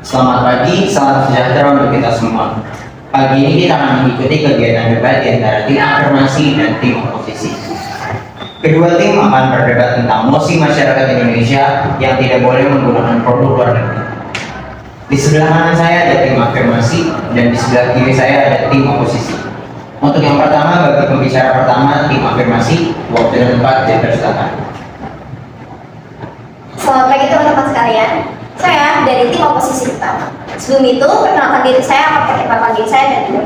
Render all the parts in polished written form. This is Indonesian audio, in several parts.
Selamat pagi, salam sejahtera untuk kita semua. Pagi ini kita akan mengikuti kegiatan debat di antara tim afirmasi dan tim oposisi. Kedua tim akan berdebat tentang mosi masyarakat Indonesia yang tidak boleh menggunakan produk luar negeri. Di sebelah kanan saya ada tim afirmasi dan di sebelah kiri saya ada tim oposisi. Untuk yang pertama, bagi pembicara pertama tim afirmasi, waktu dan tempat dipersilakan. Selamat pagi teman-teman sekalian. Saya dari tim oposisi pertama. Sebelum itu, perkenalkan diri saya akan pakai panggil saya dan tim.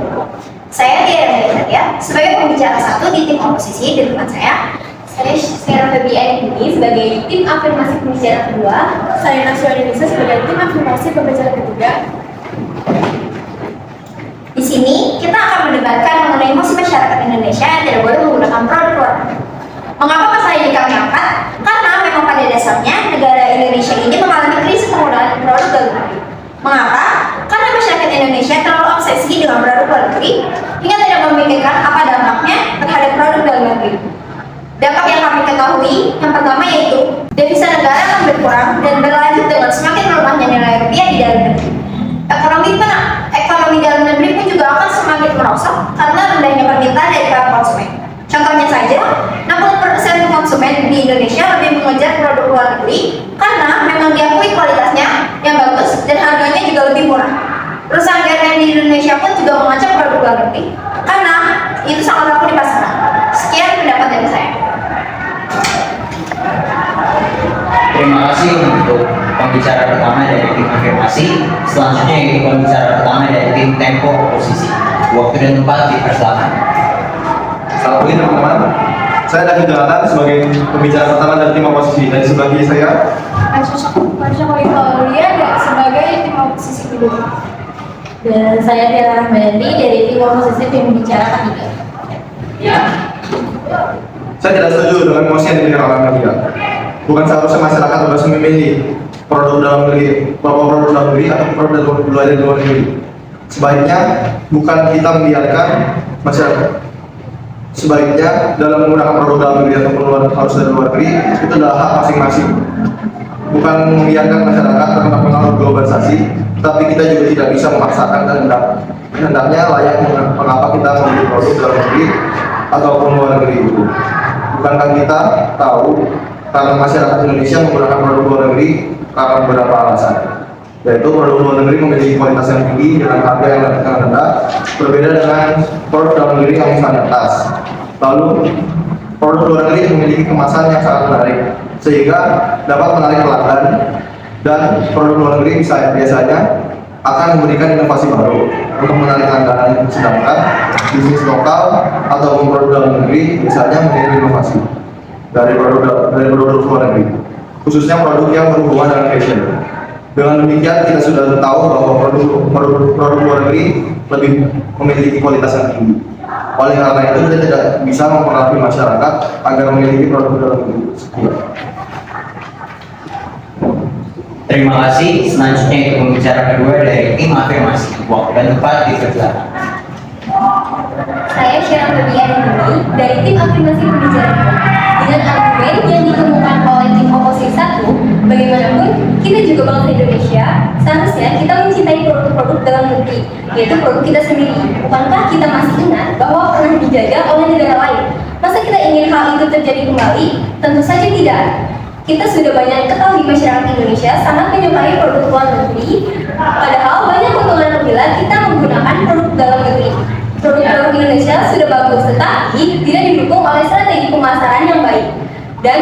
Saya Tiara ya, sebagai pembicara satu di tim oposisi di depan saya. Saya Syara Febian ini sebagai tim afirmasi pembicara kedua. Saya Nasya Indonesia sebagai tim afirmasi pembicara ketiga. Di sini kita akan mendebatkan mengenai mosi masyarakat Indonesia yang tidak boleh menggunakan produk luar negeri. Mengapa masalah ini kami angkat? Karena memang pada dasarnya negara Indonesia ini mengalami krisis penggunaan produk dalam negeri. Mengapa? Karena masyarakat Indonesia terlalu obsesi dengan produk luar negeri hingga tidak memikirkan apa dampaknya terhadap produk dalam negeri. Dampak yang kami ketahui, yang pertama yaitu devisa negara akan berkurang dan berlanjut dengan semakin melemahnya nilai rupiah di dalam negeri. Ekonomi dalam negeri pun juga akan semakin merosot karena rendahnya permintaan dari para konsumen. Contohnya saja, 60% konsumen di Indonesia lebih mengejar produk luar negeri karena memang diakui kualitasnya yang bagus dan harganya juga lebih murah. Perusahaan airline di Indonesia pun juga mengajak produk luar negeri karena itu sangat laku di pasaran. Sekian pendapat dari saya. Terima kasih untuk pembicara pertama dari tim afirmasi. Selanjutnya yaitu pembicara pertama dari tim tempo oposisi. Waktu dan tempat dipersilakan. Selamat pagi teman-teman. Saya David Jonathan sebagai pembicara pertama dari tim oposisi dan sebagai saya Masya Aulia sebagai tim oposisi kedua. Dan saya Tiara Rahmayati dari tim oposisi tim bicara ketiga. saya tidak setuju dengan mosi yang diberikan oleh media. Bukan seharusnya masyarakat harus memilih produk dalam negeri, produk dalam negeri atau produk dari luar negeri. Sebaiknya bukan kita membiarkan masyarakat. Sebaiknya dalam menggunakan produk dalam negeri ataupun harus dari luar negeri itu adalah hak masing-masing. Bukan membiarkan masyarakat terkena pengaruh globalisasi, tapi kita juga tidak bisa memaksakan kehendaknya layak mengapa kita membeli produk dalam negeri ataupun luar negeri itu. Bukankah kita tahu karena masyarakat Indonesia menggunakan produk luar negeri karena beberapa alasan, yaitu produk luar negeri memiliki kualitas yang tinggi dengan harga yang rendah, berbeda dengan produk dalam negeri yang mayoritas. Lalu, produk luar negeri memiliki kemasan yang sangat menarik, sehingga dapat menarik pelanggan, dan produk luar negeri biasanya akan memberikan inovasi baru untuk menarik langganan, sedangkan bisnis lokal atau produk dalam negeri biasanya memiliki inovasi dari produk luar negeri, khususnya produk yang berhubungan dengan fashion. Dengan demikian kita sudah tahu bahwa produk luar negeri lebih memiliki kualitas yang tinggi. Oleh karena itu kita tidak bisa mempengaruhi masyarakat agar memiliki produk dalam negeri. Sekian. Terima kasih. Selanjutnya itu pembicara kedua dari tim afirmasi. Waktu dan tempat dipersilakan. Saya Syara Febian ini dari tim afirmasi pembicara kedua. Dengan argumen yang ditemukan oleh tim oposisi satu, bagaimanapun kita juga bangsa Indonesia, seharusnya kita mencintai produk-produk dalam negeri, yaitu produk kita sendiri. Bukankah kita masih ingat bahwa pernah dijajah oleh negara lain? Masa kita ingin hal itu terjadi kembali? Tentu saja tidak. Kita sudah banyak ketahui masyarakat Indonesia sangat menyukai produk luar negeri, padahal banyak keuntungan apabila kita menggunakan produk dalam negeri. Produk Indonesia sudah bagus, tetapi tidak didukung oleh strategi pemasaran yang baik dan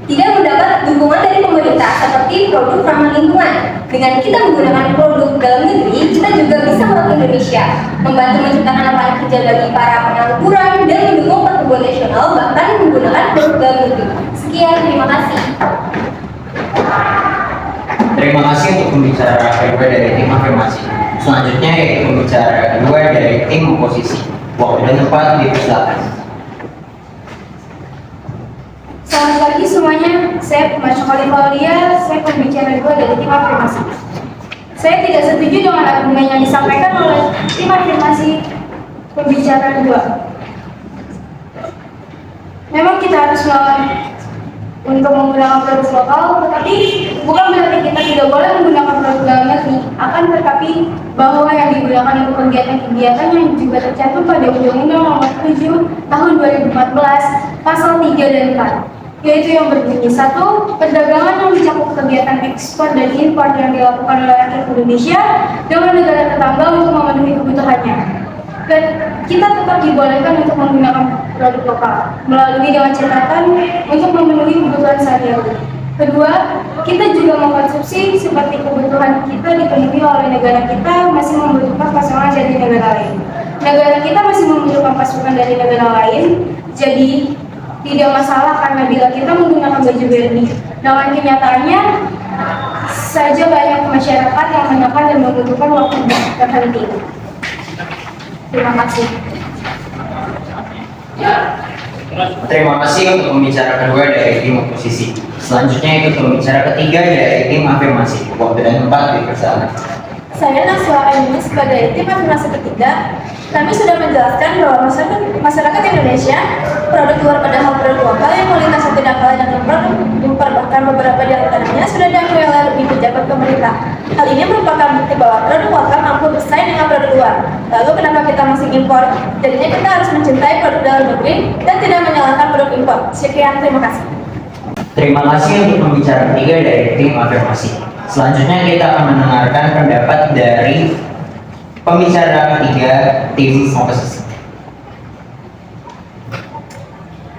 tidak mendapat dukungan dari pemerintah seperti produk ramah lingkungan. Dengan kita menggunakan produk dalam negeri, kita juga bisa menolong Indonesia, membantu menciptakan lapangan kerja bagi para pengangguran dan mendukung pertumbuhan nasional bahkan menggunakan produk dalam negeri. Sekian, terima kasih. Terima kasih untuk pembicara kedua dari tim afirmasi. Selanjutnya yaitu pembicara kedua dari tim oposisi. Waktu dan tempat dipersilakan. Selamat pagi semuanya, saya Masya Aulia, saya pembicara kedua dari tim afirmasi. Saya tidak setuju dengan argumen yang disampaikan oleh tim afirmasi pembicara kedua. Memang kita harus melawan untuk menggunakan produk lokal, tetapi bukan berarti kita tidak boleh menggunakan produk dalam negeri. akan tetapi bahwa yang digunakan untuk kegiatan-kegiatan yang juga tercantum pada Undang-Undang Nomor 7 Tahun 2014 Pasal 3 dan 4, yaitu yang berbunyi: 1. Perdagangan yang mencakup kegiatan ekspor dan impor yang dilakukan oleh rakyat Indonesia dengan negara tetangga untuk memenuhi kebutuhannya. Dan kita tetap dibolehkan untuk menggunakan produk lokal melalui dengan catatan untuk memenuhi kebutuhan sehari-hari. Kedua, kita juga mengkonsumsi seperti kebutuhan kita dipenuhi oleh negara kita masih membutuhkan pasokan dari negara lain. Negara kita masih membutuhkan pasokan dari negara lain, jadi tidak masalah karena bila kita menggunakan baju BNI. Dengan kenyataannya saja banyak masyarakat yang menekan dan membutuhkan waktu terhenti. Terima kasih. Terima kasih untuk pembicara kedua dari tim oposisi. Selanjutnya itu pembicara ketiga dari tim afirmasi. Waktu dan tempat dipersilakan. Saya Naswa Ayuni sebagai tim afirmasi ketiga. Kami sudah menjelaskan bahwa masyarakat Indonesia produk luar padahal produk lokal yang kualitasnya tidak kalah dengan produk impor, bahkan beberapa di antaranya sudah diakui oleh lebih pejabat pemerintah. Hal ini merupakan bukti bahwa produk lokal mampu bersaing dengan produk luar. Lalu kenapa kita masih impor? Jadinya kita harus mencintai produk dalam negeri dan tidak menyalahkan produk impor. Sekian, terima kasih. Terima kasih untuk pembicara ketiga dari tim afirmasi. Selanjutnya kita akan mendengarkan pendapat dari pembicara ketiga tim oposisi.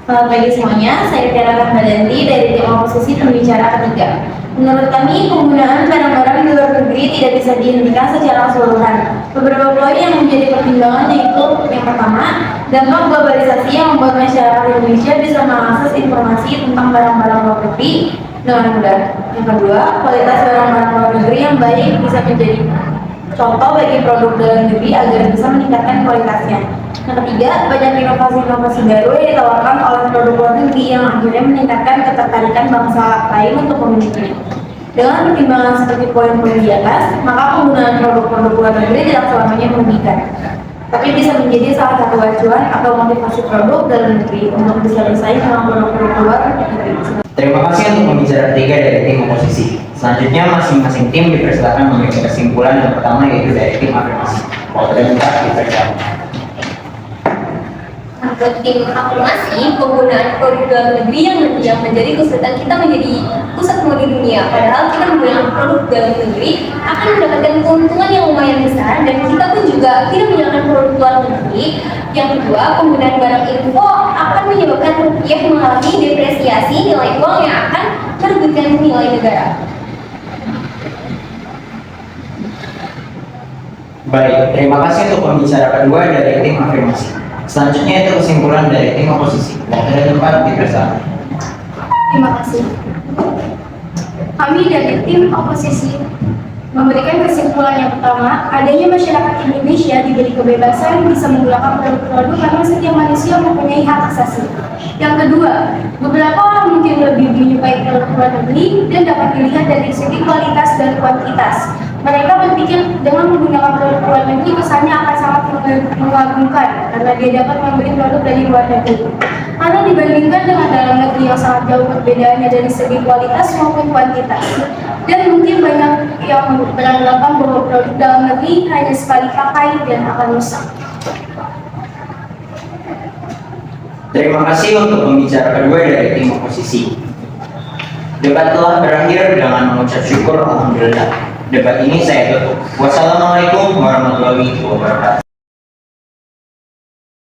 Selamat pagi semuanya, saya Tiara Rahmadanti dari tim oposisi pembicara ketiga. Menurut kami, penggunaan barang-barang di luar negeri tidak bisa dihentikan secara keseluruhan. Beberapa poin yang menjadi pertimbangan yaitu: yang pertama, dampak globalisasi yang membuat masyarakat Indonesia bisa mengakses informasi tentang barang-barang luar negeri dengan mudah. Yang kedua, kualitas barang-barang luar negeri yang baik bisa menjadi contoh bagi produk dalam negeri agar bisa meningkatkan kualitasnya. Yang ketiga, banyak inovasi-inovasi baru yang ditawarkan oleh produk luar negeri yang akhirnya meningkatkan ketertarikan bangsa lain untuk memilikinya. Dengan pertimbangan seperti poin-poin di atas, maka penggunaan produk-produk luar negeri tidak selamanya merugikan, tapi bisa menjadi salah satu acuan atau motivasi produk dalam negeri untuk bisa bersaing dengan produk-produk luar negeri. Terima kasih untuk pembicara ketiga dari tim oposisi. Selanjutnya masing-masing tim dipersilakan memberikan kesimpulan yang pertama yaitu dari tim afirmasi. Waktu dan tempat dipersilakan. Untuk tim afirmasi, penggunaan produk dalam negeri yang menjadi kesulitan kita menjadi pusat mode dunia. Padahal kita menggunakan produk dalam negeri akan mendapatkan keuntungan yang lumayan besar, dan kita pun juga tidak menggunakan produk luar negeri. Yang kedua, penggunaan barang info akan menyebabkan rupiah mengalami depresiasi nilai uang yang akan merugikan nilai negara. Baik, terima kasih untuk pembicara kedua dari tim afirmasi. Selanjutnya itu kesimpulan dari tim oposisi. Waktu dan tempat dipersilakan. Terima kasih. Kami dari tim oposisi memberikan kesimpulan yang pertama, adanya masyarakat Indonesia diberi kebebasan bisa menggunakan produk-produk karena setiap manusia mempunyai hak asasi. Yang kedua, beberapa orang mungkin lebih menyukai produk luar negeri dan dapat dilihat dari segi kualitas dan kuantitas. Mereka berpikir dengan menggunakan produk luar negeri kesannya akan sangat mengagumkan karena dia dapat membeli produk dari luar negeri. Karena dibandingkan dengan dalam negeri yang sangat jauh perbedaannya dari segi kualitas maupun kuantitas. Dan mungkin banyak yang beranggapan bahwa produk dalam negeri hanya sekali pakai dan akan rusak. Terima kasih untuk pembicara kedua dari tim oposisi. Debat telah berakhir dengan mengucap syukur alhamdulillah. Debat ini saya tutup. Wassalamualaikum warahmatullahi wabarakatuh.